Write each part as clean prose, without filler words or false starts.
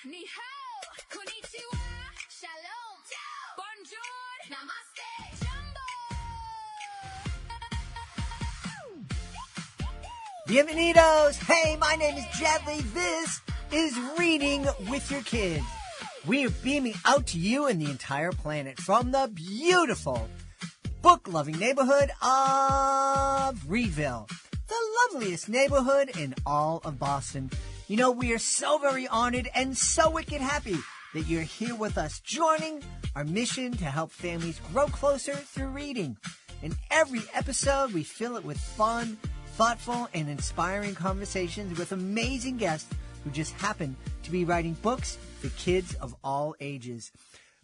Ni hao, konnichiwa, shalom, bonjour, namaste, jumbo. Bienvenidos! Hey, my name is Jadley. This is Reading with Your Kids. We are beaming out to you and the entire planet from the beautiful, book-loving neighborhood of Reedville, the loveliest neighborhood in all of Boston. You know, we are so very honored and so wicked happy that you're here with us, joining our mission to help families grow closer through reading. In every episode, we fill it with fun, thoughtful, and inspiring conversations with amazing guests who just happen to be writing books for kids of all ages.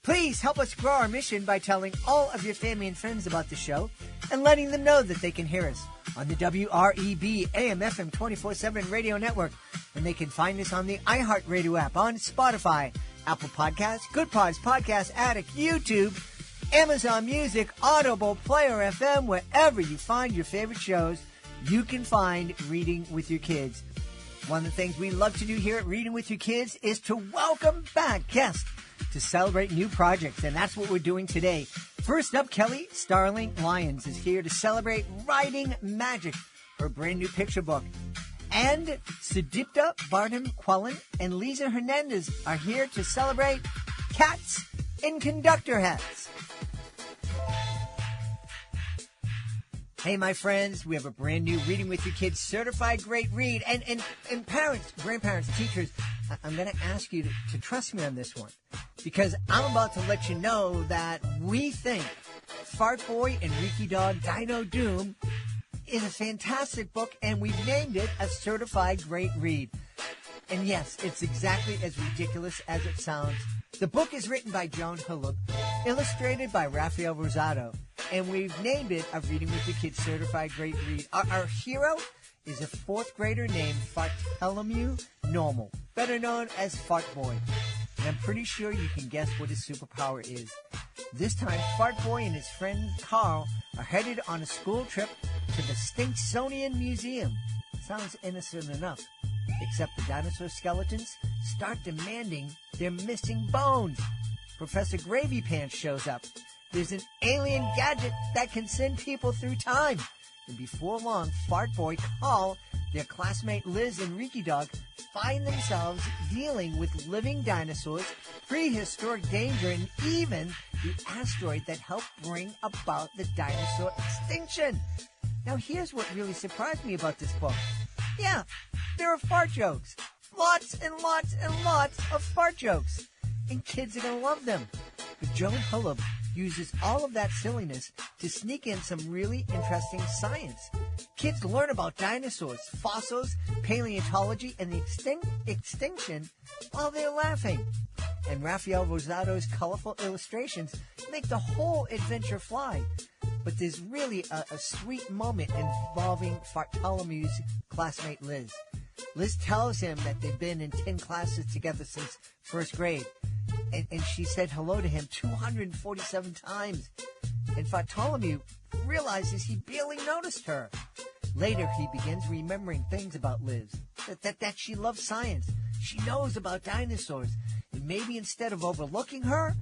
Please help us grow our mission by telling all of your family and friends about the show and letting them know that they can hear us on the WREB AM/FM 24/7 radio network. And they can find us on the iHeartRadio app, on Spotify, Apple Podcasts, Good Pods, Podcast Addict, YouTube, Amazon Music, Audible, Player FM, wherever you find your favorite shows, you can find Reading with Your Kids. One of the things we love to do here at Reading with Your Kids is to welcome back guests to celebrate new projects, and that's what we're doing today. First up, Kelly Starling Lyons is here to celebrate writing magic, her brand new picture book. And Sudipta Bardem-Quillen and Lisa Hernandez are here to celebrate cats in conductor hats. Hey, my friends, we have a brand new Reading with Your Kids certified great read. And parents, grandparents, teachers, I'm going to ask you to trust me on this one, because I'm about to let you know that we think Fart Boy and Reeky Dog Dino Doom is a fantastic book, and we've named it a certified great read. And yes, it's exactly as ridiculous as it sounds. The book is written by Joan Hullab, illustrated by Raphael Rosado, and we've named it a Reading with Your Kids certified great read. Our hero is a fourth grader named Bartholomew Normal, better known as Fart Boy. And I'm pretty sure you can guess what his superpower is. This time, Fart Boy and his friend Carl are headed on a school trip to the Stinkstonian Museum. Sounds innocent enough, except the dinosaur skeletons start demanding their missing bones. Professor Gravy Pants shows up. There's an alien gadget that can send people through time. And before long, Fart Boy, Carl, their classmate Liz, and Reeky Dog find themselves dealing with living dinosaurs, prehistoric danger, and even the asteroid that helped bring about the dinosaur extinction. Now, here's what really surprised me about this book. Yeah, there are fart jokes. Lots and lots and lots of fart jokes. And kids are going to love them. But Joan Hullab uses all of that silliness to sneak in some really interesting science. Kids learn about dinosaurs, fossils, paleontology, and the extinction while they're laughing. And Raphael Rosado's colorful illustrations make the whole adventure fly. But there's really a sweet moment involving Bartholomew's classmate Liz. Liz tells him that they've been in 10 classes together since first grade. And she said hello to him 247 times. And Bartholomew realizes he barely noticed her. Later, he begins remembering things about Liz. That she loves science. She knows about dinosaurs. And maybe instead of overlooking her,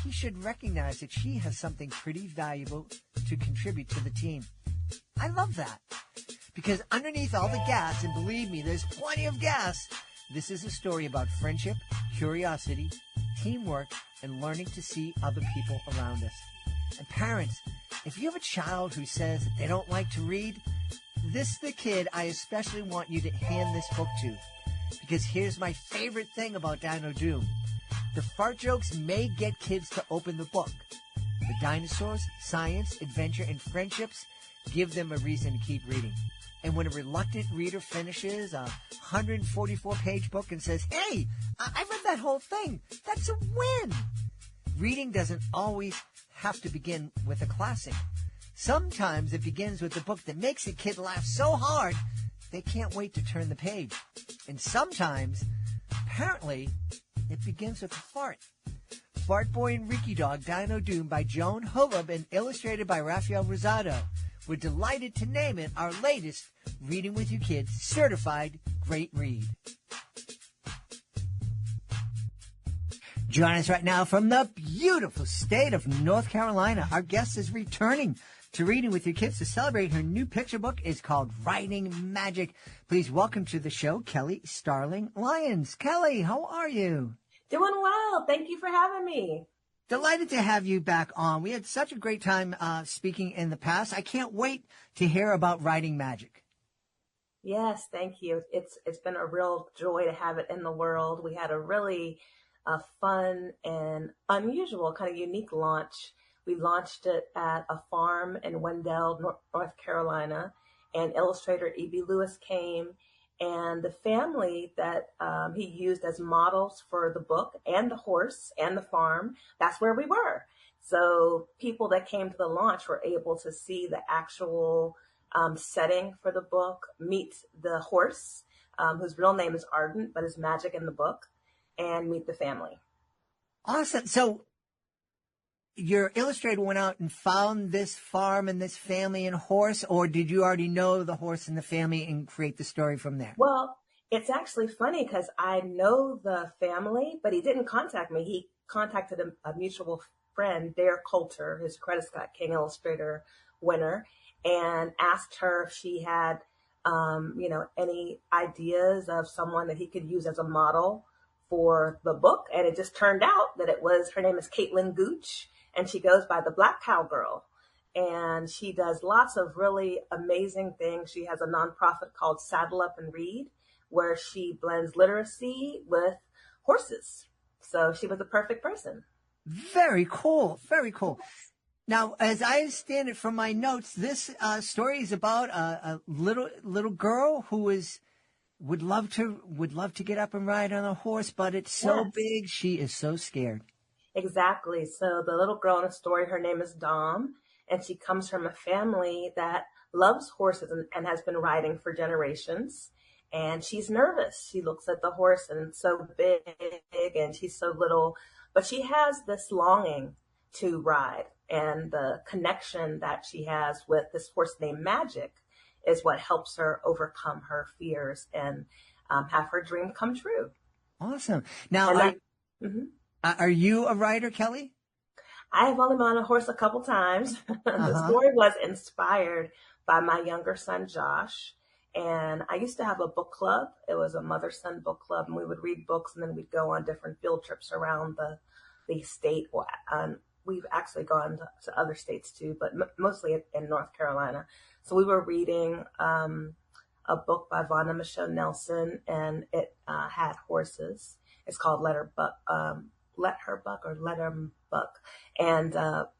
he should recognize that she has something pretty valuable to contribute to the team. I love that. Because underneath all the gas, and believe me, there's plenty of gas, this is a story about friendship, curiosity, teamwork, and learning to see other people around us. And parents, if you have a child who says they don't like to read, this is the kid I especially want you to hand this book to. Because here's my favorite thing about Dino Doom. The fart jokes may get kids to open the book. The dinosaurs, science, adventure, and friendships give them a reason to keep reading. And when a reluctant reader finishes a 144-page book and says, "Hey, I read that whole thing," that's a win. Reading doesn't always have to begin with a classic. Sometimes it begins with a book that makes a kid laugh so hard they can't wait to turn the page. And sometimes, apparently, it begins with a fart. Fart Boy and Reeky Dog Dino Doom by Joan Hullab and illustrated by Raphael Rosado. We're delighted to name it our latest Reading with Your Kids certified great read. Join us right now from the beautiful state of North Carolina. Our guest is returning to Reading with Your Kids to celebrate her new picture book. It's called Writing Magic. Please welcome to the show, Kelly Starling Lyons. Kelly, how are you? Doing well. Thank you for having me. Delighted to have you back on. We had such a great time speaking in the past. I can't wait to hear about Writing Magic. Yes, thank you. It's been a real joy to have it in the world. We had a really fun and unusual, kind of unique launch. We launched it at a farm in Wendell, North Carolina, and illustrator E.B. Lewis came, and the family that he used as models for the book and the horse and the farm, that's where we were. So people that came to the launch were able to see the actual setting for the book, meet the horse, whose real name is Ardent, but is magic in the book, and meet the family. Awesome. So your illustrator went out and found this farm and this family and horse, or did you already know the horse and the family and create the story from there? Well, it's actually funny because I know the family, but he didn't contact me. He contacted a mutual friend, Dare Coulter, his Coretta Scott King Illustrator winner, and asked her if she had, any ideas of someone that he could use as a model for the book. And it just turned out that her name is Caitlin Gooch, and she goes by the Black Cowgirl. And she does lots of really amazing things. She has a nonprofit called Saddle Up and Read, where she blends literacy with horses. So she was a perfect person. Very cool. Very cool. Now, as I understand it from my notes, this story is about a little girl who would love to get up and ride on a horse, but it's so big, she is so scared. Exactly. So the little girl in the story, her name is Dom, and she comes from a family that loves horses and has been riding for generations. And she's nervous. She looks at the horse and it's so big and she's so little, but she has this longing to ride. And the connection that she has with this horse named Magic is what helps her overcome her fears and have her dream come true. Awesome. Now, are you a rider, Kelly? I have only been on a horse a couple times. The story was inspired by my younger son, Josh. And I used to have a book club. It was a mother-son book club, and we would read books, and then we'd go on different field trips around the state. We've actually gone to other states too, but mostly in North Carolina. So we were reading a book by Vonda Michelle Nelson, and it had horses. It's called Let Her Buck, and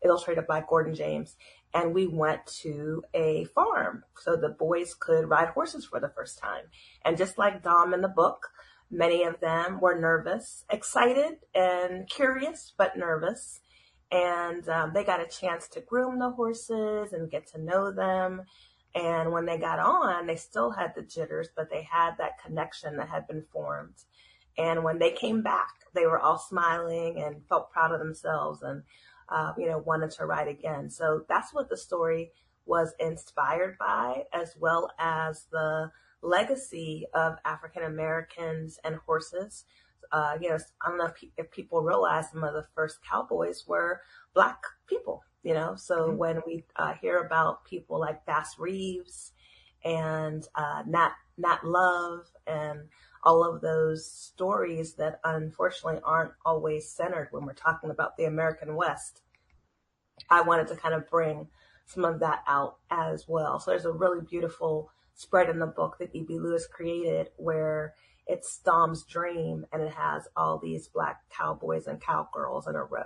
illustrated by Gordon James. And we went to a farm so the boys could ride horses for the first time. And just like Dom in the book, many of them were nervous, excited and curious, but nervous. And they got a chance to groom the horses and get to know them. And when they got on, they still had the jitters, but they had that connection that had been formed. And when they came back, they were all smiling and felt proud of themselves and, wanted to ride again. So that's what the story was inspired by, as well as the legacy of African Americans and horses. I don't know if people realize some of the first cowboys were Black people, so when we hear about people like Bass Reeves and Nat Love and all of those stories that unfortunately aren't always centered when we're talking about the American West, I wanted to kind of bring some of that out as well. So there's a really beautiful spread in the book that E.B. Lewis created where it's Dom's dream and it has all these Black cowboys and cowgirls in a row.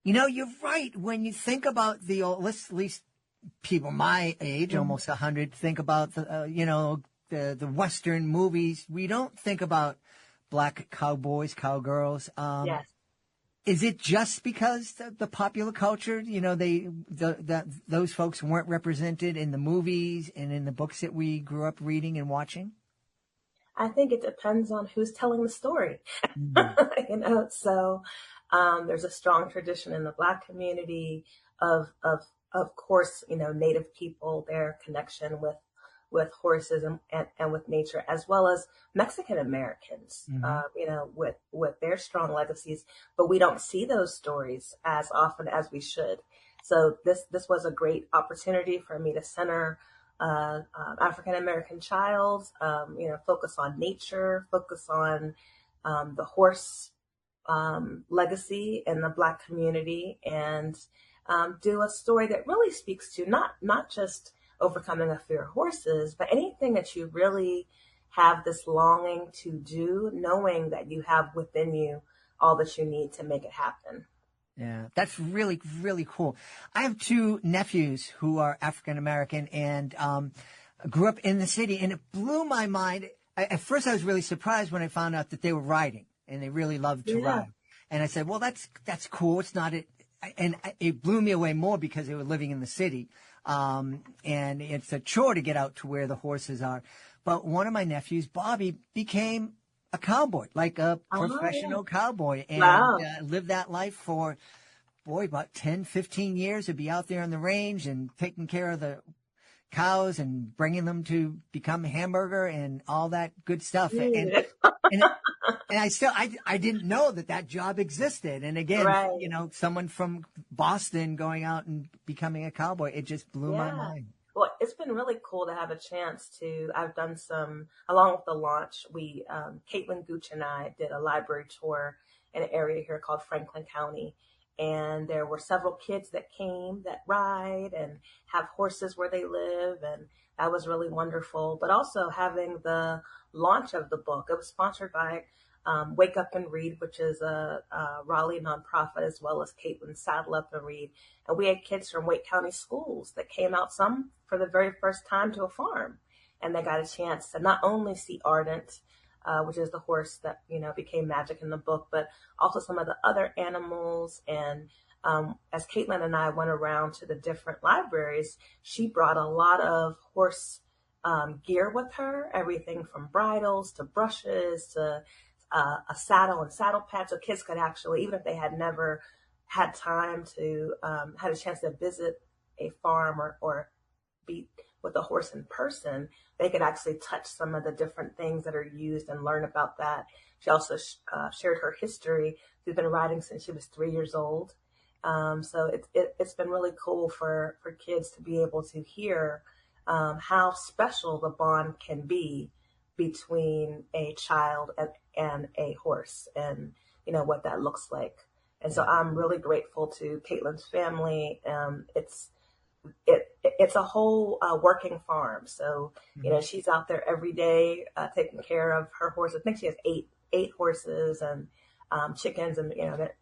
You're right. When you think about at least people my age, almost 100, think about the Western movies. We don't think about Black cowboys, cowgirls. Yes. Is it just because the popular culture, those folks weren't represented in the movies and in the books that we grew up reading and watching? I think it depends on who's telling the story. So there's a strong tradition in the Black community of course, Native people, their connection with with horses and with nature, as well as Mexican Americans, with their strong legacies. But we don't see those stories as often as we should. So this was a great opportunity for me to center African American child, focus on nature, focus on the horse legacy in the Black community, and do a story that really speaks to not just overcoming a fear of horses, but anything that you really have this longing to do, knowing that you have within you all that you need to make it happen. Yeah, that's really, really cool. I have two nephews who are African American and grew up in the city, and it blew my mind. At first, I was really surprised when I found out that they were riding, and they really loved to ride. And I said, well, that's cool. It's not it. And it blew me away more because they were living in the city. And it's a chore to get out to where the horses are. But one of my nephews, Bobby, became a cowboy, like a professional cowboy, and lived that life for, about 10, 15 years. He'd be out there on the range and taking care of the cows and bringing them to become hamburger and all that good stuff. And I didn't know that job existed. And again, someone from Boston going out and becoming a cowboy, it just blew my mind. Well, it's been really cool to have a chance I've done some, along with the launch, Caitlin, Gooch, and I did a library tour in an area here called Franklin County. And there were several kids that came that ride and have horses where they live. And that was really wonderful. But also having the launch of the book, it was sponsored by Wake Up and Read, which is a Raleigh nonprofit, as well as Caitlin Saddle Up and Read. And we had kids from Wake County schools that came out, some for the very first time, to a farm. And they got a chance to not only see Ardent, which is the horse that, became magic in the book, but also some of the other animals. And as Caitlin and I went around to the different libraries, she brought a lot of horse gear with her, everything from bridles to brushes to a saddle and saddle pads, so kids could actually, even if they had never had time to, had a chance to visit a farm or be with a horse in person, they could actually touch some of the different things that are used and learn about that. She also shared her history. She's been riding since she was 3 years old. So it's been really cool for kids to be able to hear how special the bond can be between a child and a horse, and what that looks like. And so I'm really grateful to Caitlin's family. It's a whole working farm. So she's out there every day taking care of her horse. I think she has eight horses and chickens and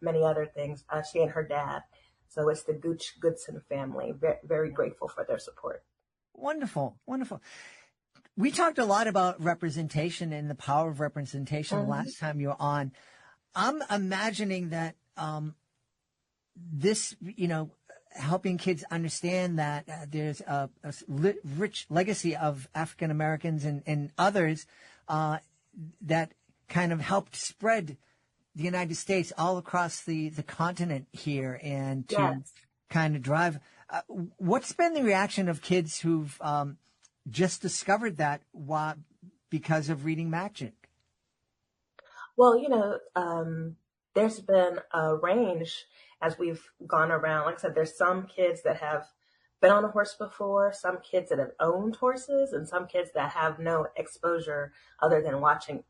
many other things. She and her dad. So it's the Gooch Goodson family. Very, very grateful for their support. Wonderful, wonderful. We talked a lot about representation and the power of representation last time you were on. I'm imagining that this, helping kids understand that there's a rich legacy of African Americans and others that kind of helped spread the United States all across the continent here, and to kind of drive. What's been the reaction of kids who've just discovered that because of reading magic? Well, there's been a range as we've gone around. Like I said, there's some kids that have been on a horse before, some kids that have owned horses, and some kids that have no exposure other than watching,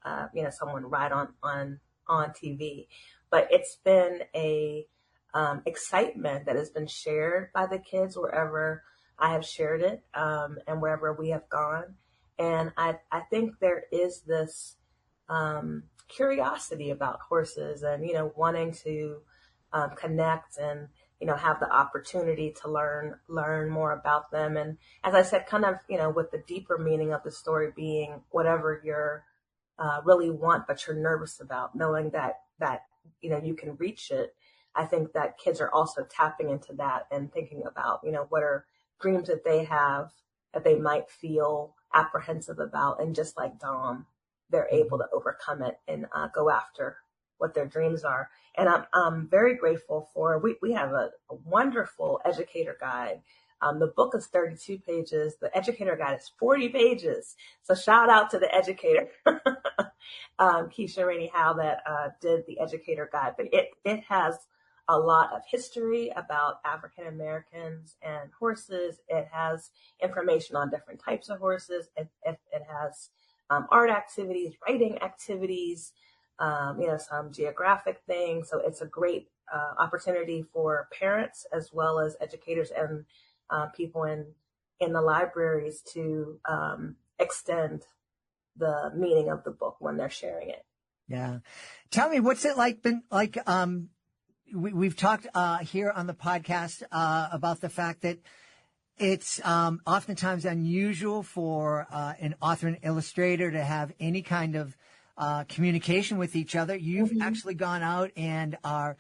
someone ride on TV. But it's been a excitement that has been shared by the kids wherever I have shared it, and wherever we have gone. And I think there is this curiosity about horses and, wanting to connect and, have the opportunity to learn more about them. And as I said, kind of, with the deeper meaning of the story being whatever you're really want, but you're nervous about, knowing that, you can reach it. I think that kids are also tapping into that and thinking about, what are dreams that they have that they might feel apprehensive about. And just like Dom, they're able to overcome it and go after what their dreams are. And I'm very grateful for, we have a wonderful educator guide The book is 32 pages. The educator guide is 40 pages. So shout out to the educator, Keisha Rainey Howe, that did the educator guide. But it has a lot of history about African Americans and horses. It has information on different types of horses. It has art activities, writing activities, some geographic things. So it's a great opportunity for parents as well as educators and people in the libraries to extend the meaning of the book when they're sharing it. Yeah. Tell me, what's it like been like, we've talked here on the podcast about the fact that it's oftentimes unusual for an author and illustrator to have any kind of communication with each other. You've actually gone out and are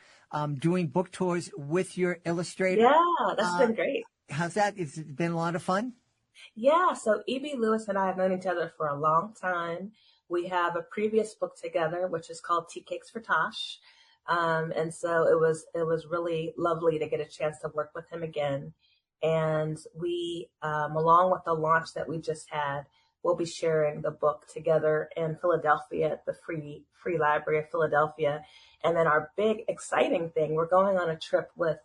doing book tours with your illustrator. Yeah, that's been great. How's that? It's been a lot of fun? Yeah, so E.B. Lewis and I have known each other for a long time. We have a previous book together, which is called Tea Cakes for Tosh. And so it was really lovely to get a chance to work with him again. And we, along with the launch that we just had, we'll be sharing the book together in Philadelphia at the Free Library of Philadelphia. And then our big exciting thing, we're going on a trip with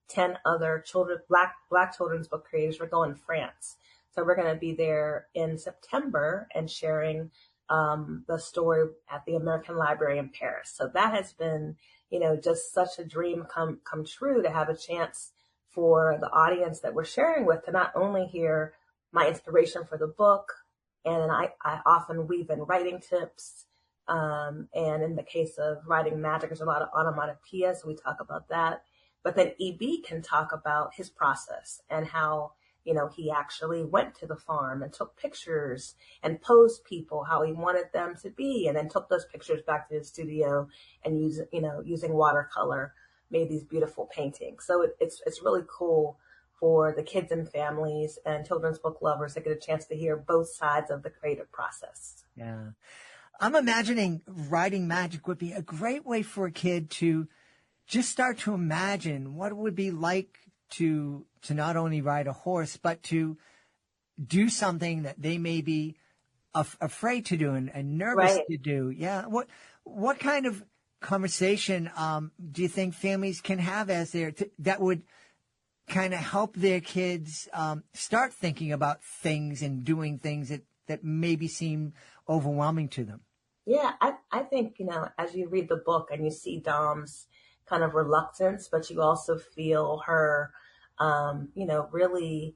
10 other Black children's book creators. We're going to France. So we're going to be there in September and sharing the story at the American Library in Paris. So that has been, just such a dream come true to have a chance for the audience that we're sharing with to not only hear my inspiration for the book, and I often weave in writing tips. And in the case of writing magic, there's a lot of onomatopoeia, so we talk about that. But then EB can talk about his process and how, he actually went to the farm and took pictures and posed people how he wanted them to be, and then took those pictures back to his studio and using watercolor, made these beautiful paintings. So it's really cool for the kids and families and children's book lovers to get a chance to hear both sides of the creative process. Yeah. I'm imagining writing magic would be a great way for a kid to just start to imagine what it would be like to not only ride a horse, but to do something that they may be afraid to do and nervous to do. Yeah. What kind of conversation do you think families can have that would kind of help their kids start thinking about things and doing things that maybe seem overwhelming to them? Yeah, I think, as you read the book and you see Dom's kind of reluctance, but you also feel her, really,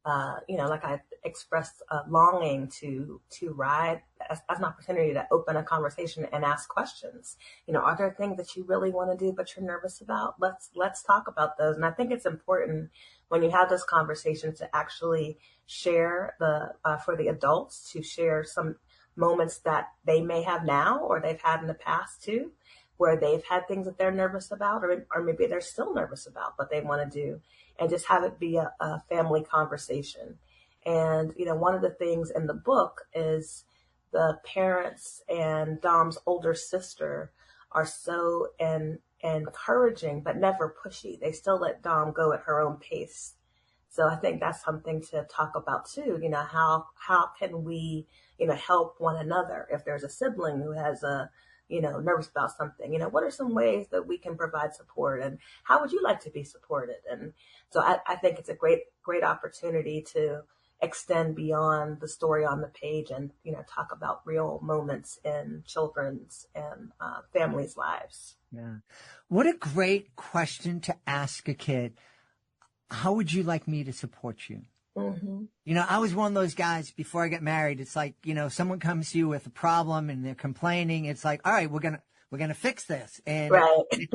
like I expressed a longing to ride as an opportunity to open a conversation and ask questions. Are there things that you really want to do, but you're nervous about? Let's talk about those. And I think it's important when you have this conversation to actually share for the adults to share some moments that they may have now or they've had in the past too, where they've had things that they're nervous about, or maybe they're still nervous about, but they want to do, and just have it be a family conversation. And, one of the things in the book is the parents and Dom's older sister are so encouraging, but never pushy. They still let Dom go at her own pace. So I think that's something to talk about too. How can we, help one another if there's a sibling who has nervous about something, what are some ways that we can provide support, and how would you like to be supported? And so I think it's a great opportunity to extend beyond the story on the page and, talk about real moments in children's and families' lives. Yeah. What a great question to ask a kid. How would you like me to support you? Mm-hmm. I was one of those guys before I got married. It's like, someone comes to you with a problem and they're complaining. It's like, all right, we're going to fix this. And it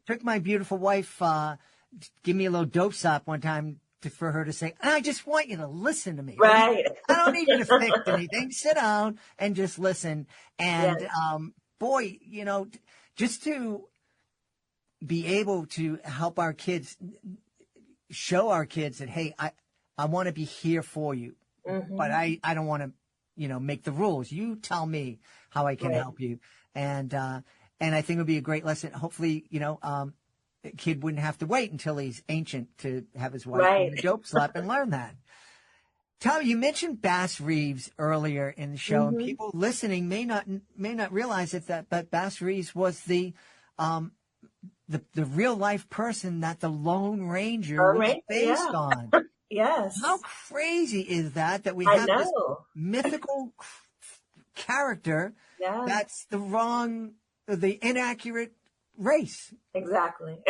took my beautiful wife, give me a little dose up one time for her to say, I just want you to listen to me. Right. I don't need you to fix anything. Sit down and just listen. And, boy, just to be able to help our kids, show our kids that, hey, I want to be here for you, but I don't want to, make the rules. You tell me how I can help you. And I think it would be a great lesson. Hopefully, a kid wouldn't have to wait until he's ancient to have his wife Right. in a dope slap and learn that. Tommy, you mentioned Bass Reeves earlier in the show, and Mm-hmm. people listening may not realize it, that Bass Reeves was the real life person that the Lone Ranger All was right. based Yeah. on. How Yes. crazy is that we I have this know. mythical character Yeah. that's the inaccurate race? Exactly.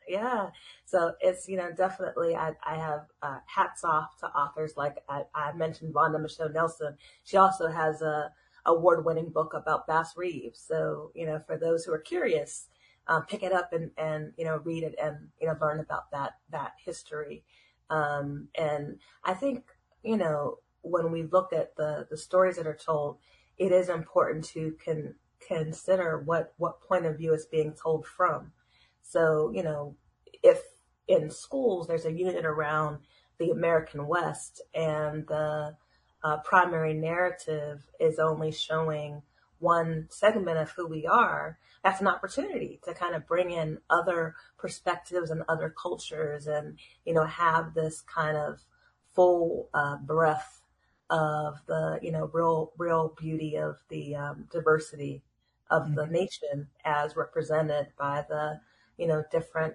Yeah. So it's, definitely, I have hats off to authors like I mentioned Vonda Michelle Nelson. She also has a award-winning book about Bass Reeves. So, for those who are curious, pick it up and, read it and, learn about that history. And I think, when we look at the stories that are told, it is important to consider what point of view is being told from. So, if in schools there's a unit around the American West and the primary narrative is only showing one segment of who we are, that's an opportunity to kind of bring in other perspectives and other cultures and, have this kind of full breath of the, real beauty of the diversity of the nation as represented by the, different,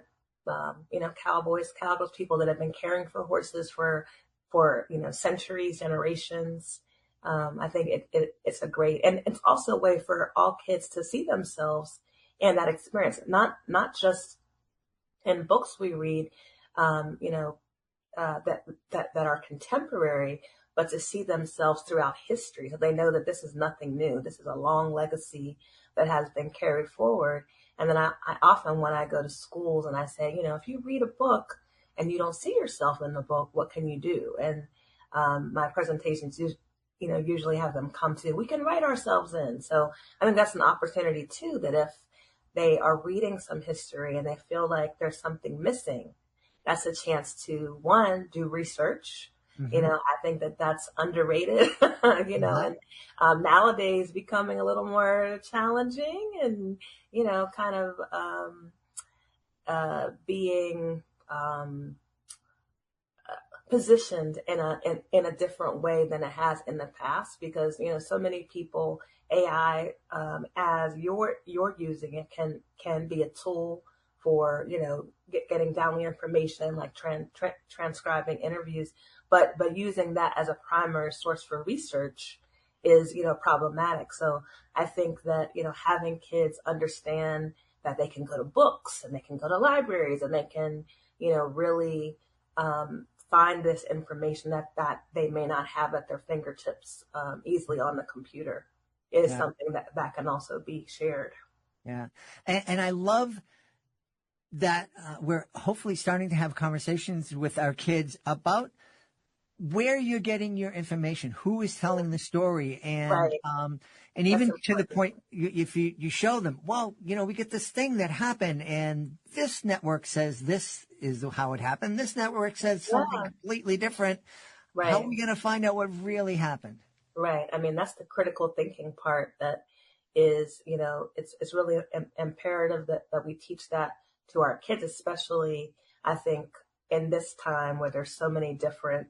cowboys, cowgirls, people that have been caring for horses for centuries, generations. I think it's a great, and it's also a way for all kids to see themselves in that experience, not just in books we read, um, you know, that are contemporary, but to see themselves throughout history. So they know that this is nothing new. This is a long legacy that has been carried forward. And then I often, when I go to schools and I say, if you read a book and you don't see yourself in the book, what can you do? And my presentations, usually have them come to, we can write ourselves in. So I think that's an opportunity too, that if they are reading some history and they feel like there's something missing, that's a chance to, one, do research. Mm-hmm. I think that that's underrated, Uh-huh. and nowadays becoming a little more challenging and, kind of being positioned in a different way than it has in the past because, so many people, AI, as you're using it can be a tool for, getting down the information, like transcribing interviews, but using that as a primary source for research is, problematic. So I think that, having kids understand that they can go to books and they can go to libraries and they can, really find this information that they may not have at their fingertips easily on the computer is Yeah. something that can also be shared. Yeah. And I love that we're hopefully starting to have conversations with our kids about where you're getting your information, who is telling the story, and Right. That's even to the important. point, if you show them, well, we get this thing that happened, and this network says this is how it happened. This network says something Yeah. completely different. How are Right. we going to find out what really happened? Right. I mean, that's the critical thinking part that is, it's really imperative that we teach that to our kids, especially, I think, in this time where there's so many different,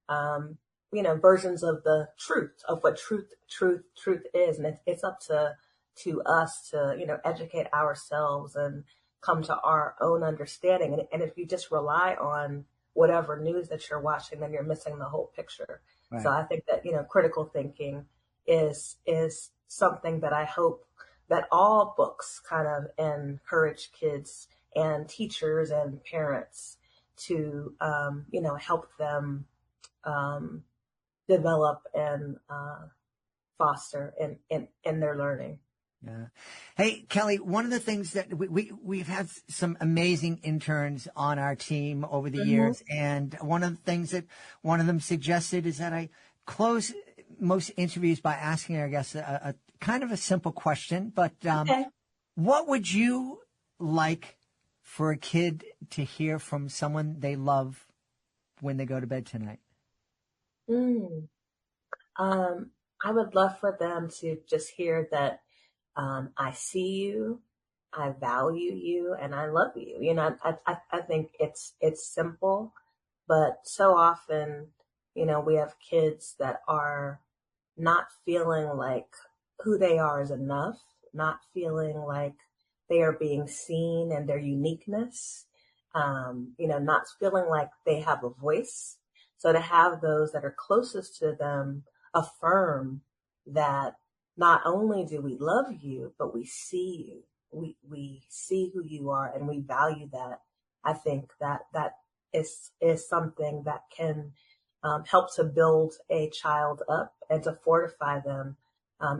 um, versions of the truth, of what truth is. And it's up to us to, educate ourselves and come to our own understanding. And if you just rely on whatever news that you're watching, then you're missing the whole picture. So Right. I think that, critical thinking is something that I hope that all books kind of encourage kids and teachers and parents to, help them um, develop and foster in their learning. Yeah. Hey, Kelly, one of the things that we've had some amazing interns on our team over the Hmm. years. And one of the things that one of them suggested is that I close most interviews by asking our guests a kind of a simple question, but Okay. what would you like for a kid to hear from someone they love when they go to bed tonight? Mm. I would love for them to just hear that I see you, I value you and I love you. I think it's simple, but so often, we have kids that are not feeling like who they are is enough, not feeling like they are being seen and their uniqueness, not feeling like they have a voice. So to have those that are closest to them affirm that not only do we love you, but we see you. We see who you are and we value that. I think that is something that can help to build a child up and to fortify them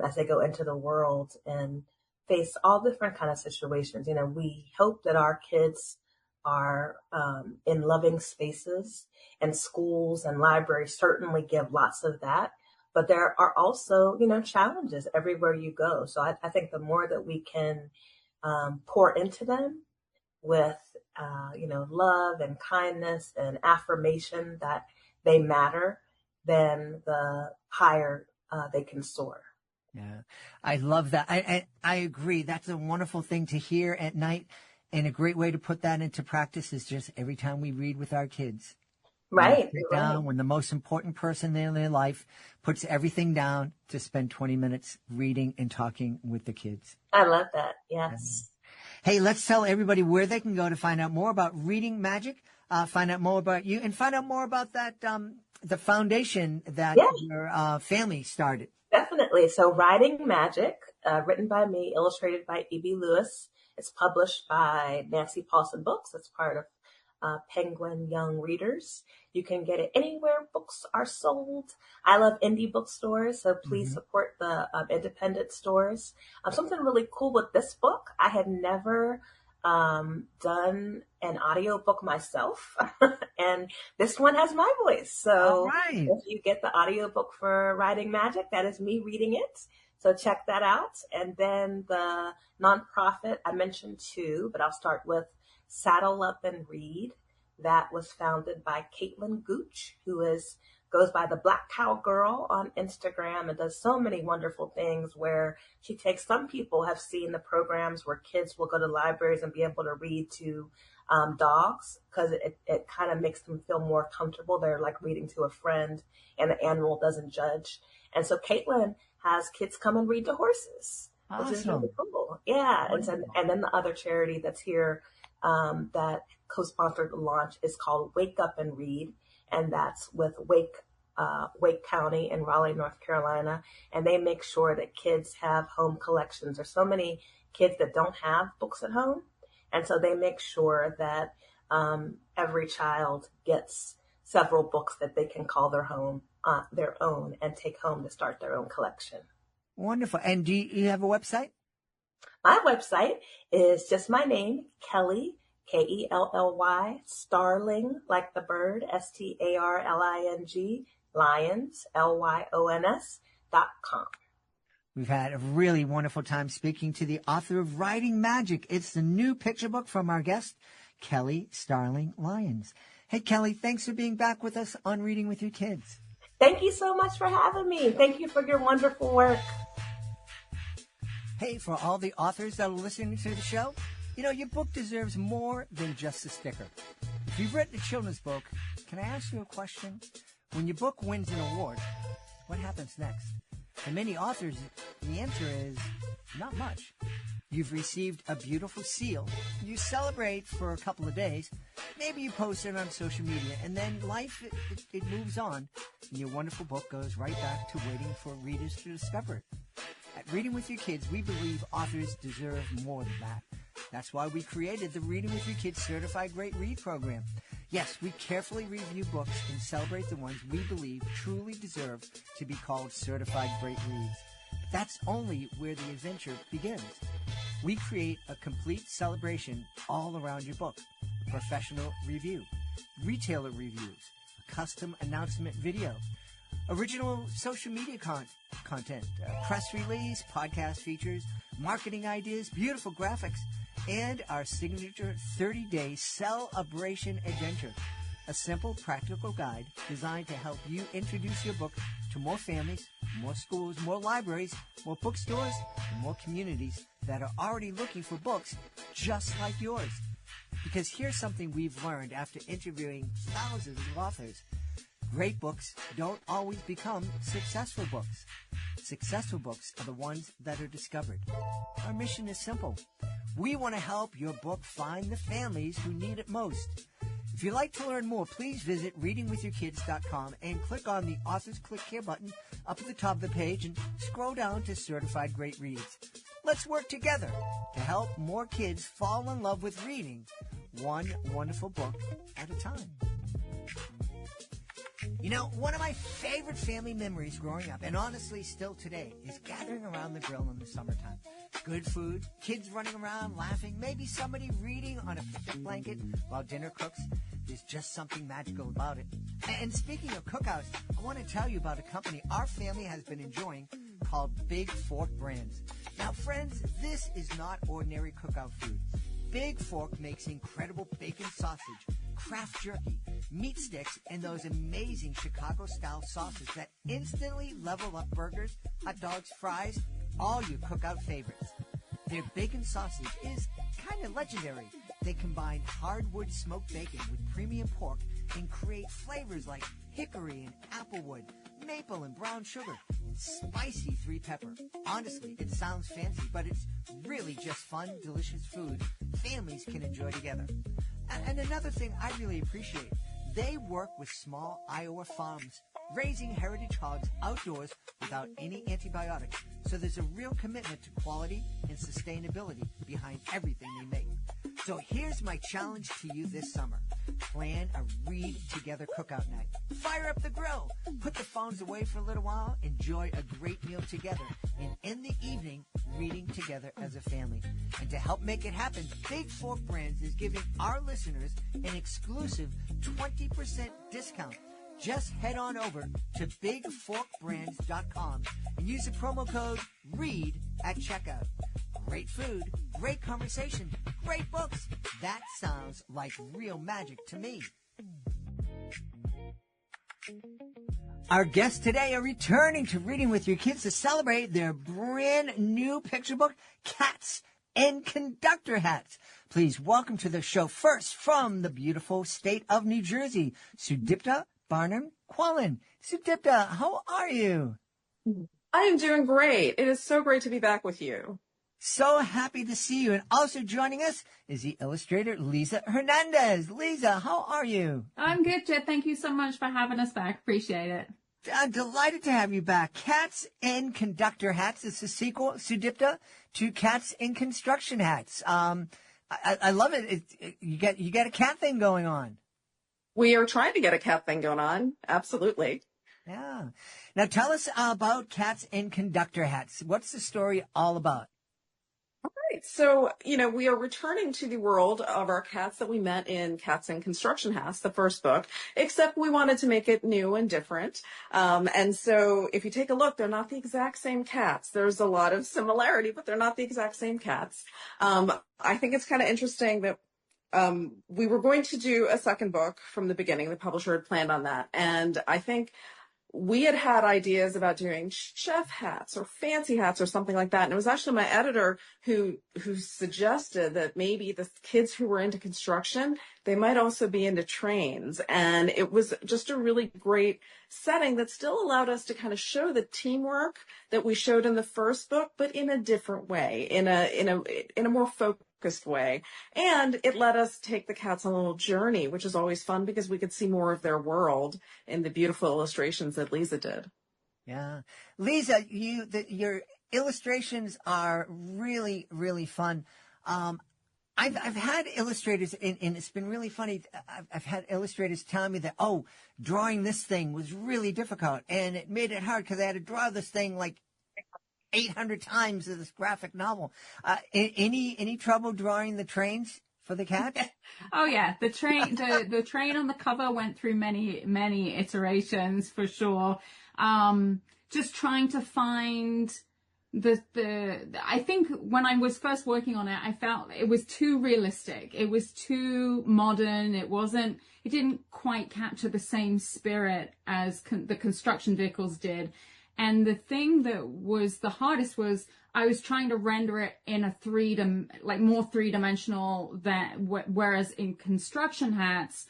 as they go into the world and face all different kind of situations. We hope that our kids are in loving spaces, and schools and libraries certainly give lots of that. But there are also, challenges everywhere you go. So I think the more that we can pour into them with, love and kindness and affirmation that they matter, then the higher they can soar. Yeah, I love that. I agree. That's a wonderful thing to hear at night. And a great way to put that into practice is just every time we read with our kids. Right. Sit down when the most important person in their life puts everything down to spend 20 minutes reading and talking with the kids. I love that. Yes. Hey, let's tell everybody where they can go to find out more about Reading Magic, find out more about you, and find out more about that the foundation that your family started. Definitely. So Writing Magic, written by me, illustrated by E.B. Lewis. It's published by Nancy Paulson Books. It's part of Penguin Young Readers. You can get it anywhere books are sold. I love indie bookstores, so please support the independent stores. Something really cool with this book, I had never done an audiobook myself, and this one has my voice. So if you get the audiobook for Writing Magic, that is me reading it. So check that out. And then the nonprofit, I mentioned two, but I'll start with Saddle Up and Read. That was founded by Caitlin Gooch, who goes by the Black Cowgirl on Instagram and does so many wonderful things where she takes, some people have seen the programs where kids will go to libraries and be able to read to dogs, because it kind of makes them feel more comfortable. They're like reading to a friend and the animal doesn't judge. And so Caitlin has kids come and read to horses, which is really cool. Yeah. And then the other charity that's here that co-sponsored the launch is called Wake Up and Read. And that's with Wake County in Raleigh, North Carolina. And they make sure that kids have home collections. There's so many kids that don't have books at home. And so they make sure that every child gets several books that they can call their own and take home to start their own collection. Wonderful. And do you have a website? My website is just my name, Kelly, Kelly, Starling, like the bird, Starling, Lyons, Lyons.com. We've had a really wonderful time speaking to the author of Writing Magic. It's the new picture book from our guest, Kelly Starling Lyons. Hey, Kelly, thanks for being back with us on Reading with Your Kids. Thank you so much for having me. Thank you for your wonderful work. Hey, for all the authors that are listening to the show, your book deserves more than just a sticker. If you've written a children's book, can I ask you a question? When your book wins an award, what happens next? For many authors, the answer is not much. You've received a beautiful seal. You celebrate for a couple of days. Maybe you post it on social media, and then life, it moves on. And your wonderful book goes right back to waiting for readers to discover it. At Reading with Your Kids, we believe authors deserve more than that. That's why we created the Reading with Your Kids Certified Great Read program. Yes, we carefully review books and celebrate the ones we believe truly deserve to be called Certified Great Reads. That's only where the adventure begins. We create a complete celebration all around your book. A professional review, retailer reviews, a custom announcement video, original social media content, press release, podcast features, marketing ideas, beautiful graphics, and our signature 30-day celebration adventure. A simple, practical guide designed to help you introduce your book to more families, more schools, more libraries, more bookstores, and more communities that are already looking for books just like yours. Because here's something we've learned after interviewing thousands of authors. Great books don't always become successful books. Successful books are the ones that are discovered. Our mission is simple. We want to help your book find the families who need it most. If you'd like to learn more, please visit readingwithyourkids.com and click on the Authors Click Here button up at the top of the page and scroll down to Certified Great Reads. Let's work together to help more kids fall in love with reading, one wonderful book at a time. You know, one of my favorite family memories growing up, and honestly still today, is gathering around the grill in the summertime. Good food, kids running around, laughing, maybe somebody reading on a picnic blanket while dinner cooks. There's just something magical about it. And speaking of cookouts, I want to tell you about a company our family has been enjoying called Big Fork Brands. Now, friends, this is not ordinary cookout food. Big Fork makes incredible bacon sausage, craft jerky, meat sticks, and those amazing Chicago-style sauces that instantly level up burgers, hot dogs, fries, all your cookout favorites. Their bacon sausage is kind of legendary. They combine hardwood smoked bacon with premium pork and create flavors like hickory and applewood, maple and brown sugar, and spicy 3-pepper. Honestly, it sounds fancy, but it's really just fun, delicious food families can enjoy together. And another thing I really appreciate, they work with small Iowa farms, raising heritage hogs outdoors without any antibiotics. So there's a real commitment to quality and sustainability behind everything they make. So here's my challenge to you this summer. Plan a read together cookout night. Fire up the grill. Put the phones away for a little while. Enjoy a great meal together. And in the evening, reading together as a family. And to help make it happen, Big Fork Brands is giving our listeners an exclusive 20% discount. Just head on over to bigforkbrands.com and use the promo code READ at checkout. Great food, great conversation, great books. That sounds like real magic to me. Our guests today are returning to Reading with Your Kids to celebrate their brand new picture book, Cats and Conductor Hats. Please welcome to the show first from the beautiful state of New Jersey, Sudipta Barnum Quallen. Sudipta, how are you? I am doing great. It is so great to be back with you. So happy to see you. And also joining us is the illustrator, Lisa Hernandez. Lisa, how are you? I'm good, Jet. Thank you so much for having us back. Appreciate it. I'm delighted to have you back. Cats and Conductor Hats. It's a sequel, Sudipta, to Cats and Construction Hats. I love it. You got a cat thing going on. We are trying to get a cat thing going on. Absolutely. Yeah. Now tell us about Cats and Conductor Hats. What's the story all about? All right. So, we are returning to the world of our cats that we met in Cats and Construction Hats, the first book, except we wanted to make it new and different. And so if you take a look, they're not the exact same cats. There's a lot of similarity, but they're not the exact same cats. I think it's kind of interesting that we were going to do a second book from the beginning. The publisher had planned on that. And I think we had ideas about doing chef hats or fancy hats or something like that. And it was actually my editor who suggested that maybe the kids who were into construction, they might also be into trains. And it was just a really great setting that still allowed us to kind of show the teamwork that we showed in the first book, but in a different way, in a more focused way. And it let us take the cats on a little journey, which is always fun because we could see more of their world in the beautiful illustrations that Lisa did. Yeah. Lisa, your illustrations are really, really fun. I've had illustrators, and it's been really funny. I've had illustrators tell me that, drawing this thing was really difficult, and it made it hard because I had to draw this thing like 800 times in this graphic novel. Any trouble drawing the trains for the cats? Oh yeah, the train on the cover went through many iterations for sure. Just trying to find I think when I was first working on it, I felt it was too realistic. It was too modern. It didn't quite capture the same spirit as the construction vehicles did. And the thing that was the hardest was I was trying to render it in a more three-dimensional than, whereas in construction hats,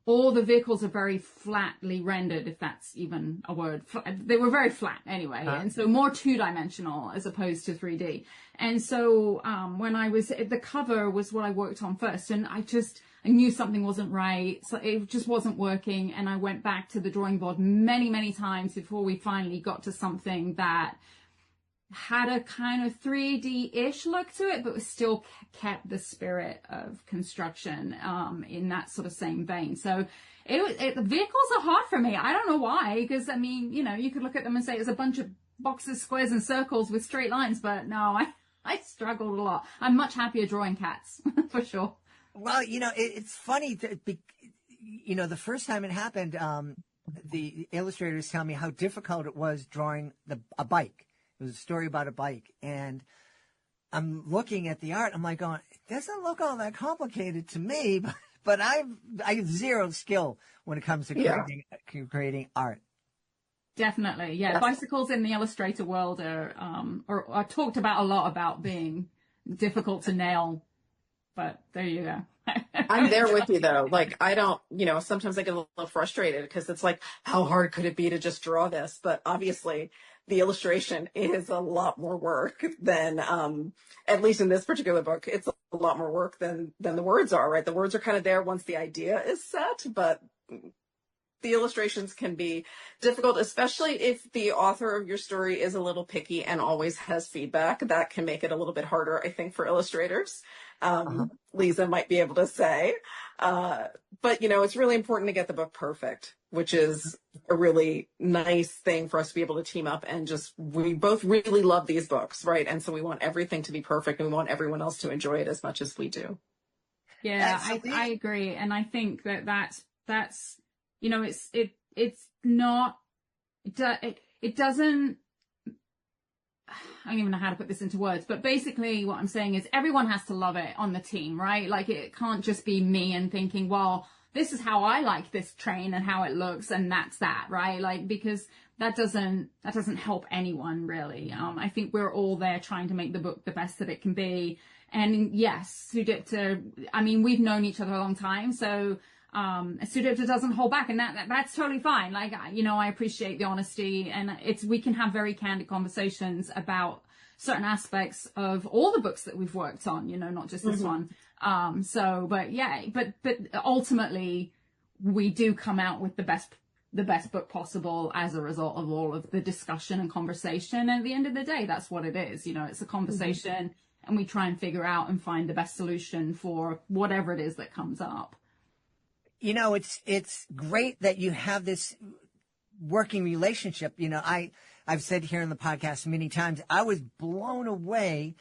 all the vehicles are very flatly rendered, if that's even a word. They were very flat anyway, and so more two-dimensional as opposed to 3D. And so when the cover was what I worked on first, and I knew something wasn't right, so it just wasn't working, and I went back to the drawing board many, many times before we finally got to something that had a kind of 3D-ish look to it, but still kept the spirit of construction in that sort of same vein. So the vehicles are hard for me. I don't know why, because I mean, you could look at them and say it's a bunch of boxes, squares, and circles with straight lines, but no, I struggled a lot. I'm much happier drawing cats, for sure. Well, it's funny that, the first time it happened, the illustrators tell me how difficult it was drawing a bike. It was a story about a bike, and I'm looking at the art. I'm like, going, it doesn't look all that complicated to me, but I have zero skill when it comes to creating art. Definitely, yeah. Bicycles in the Illustrator world are talked about a lot about being difficult to nail, but there you go. I'm there with you though. Like, I don't, sometimes I get a little frustrated because it's like, how hard could it be to just draw this? But obviously the illustration is a lot more work than, at least in this particular book, it's a lot more work than the words are, right? The words are kind of there once the idea is set, but the illustrations can be difficult, especially if the author of your story is a little picky and always has feedback. That can make it a little bit harder, I think, for illustrators. Lisa might be able to say. But, it's really important to get the book perfect, which is a really nice thing for us to be able to team up and we both really love these books, right? And so we want everything to be perfect, and we want everyone else to enjoy it as much as we do. Yeah, I agree. And I think that's it's not, it doesn't, I don't even know how to put this into words, but basically what I'm saying is everyone has to love it on the team, right? Like, it can't just be me and thinking, well, this is how I like this train and how it looks, and that's that, right? Like, because that doesn't help anyone really. I think we're all there trying to make the book the best that it can be. And yes, Sudipta, I mean, we've known each other a long time, so Sudipta doesn't hold back, and that's totally fine. Like, I appreciate the honesty, and we can have very candid conversations about certain aspects of all the books that we've worked on, not just this one. But ultimately we do come out with the best book possible as a result of all of the discussion and conversation. And at the end of the day, that's what it is. It's a conversation, and we try and figure out and find the best solution for whatever it is that comes up. It's great that you have this working relationship. I've said here in the podcast many times, I was blown away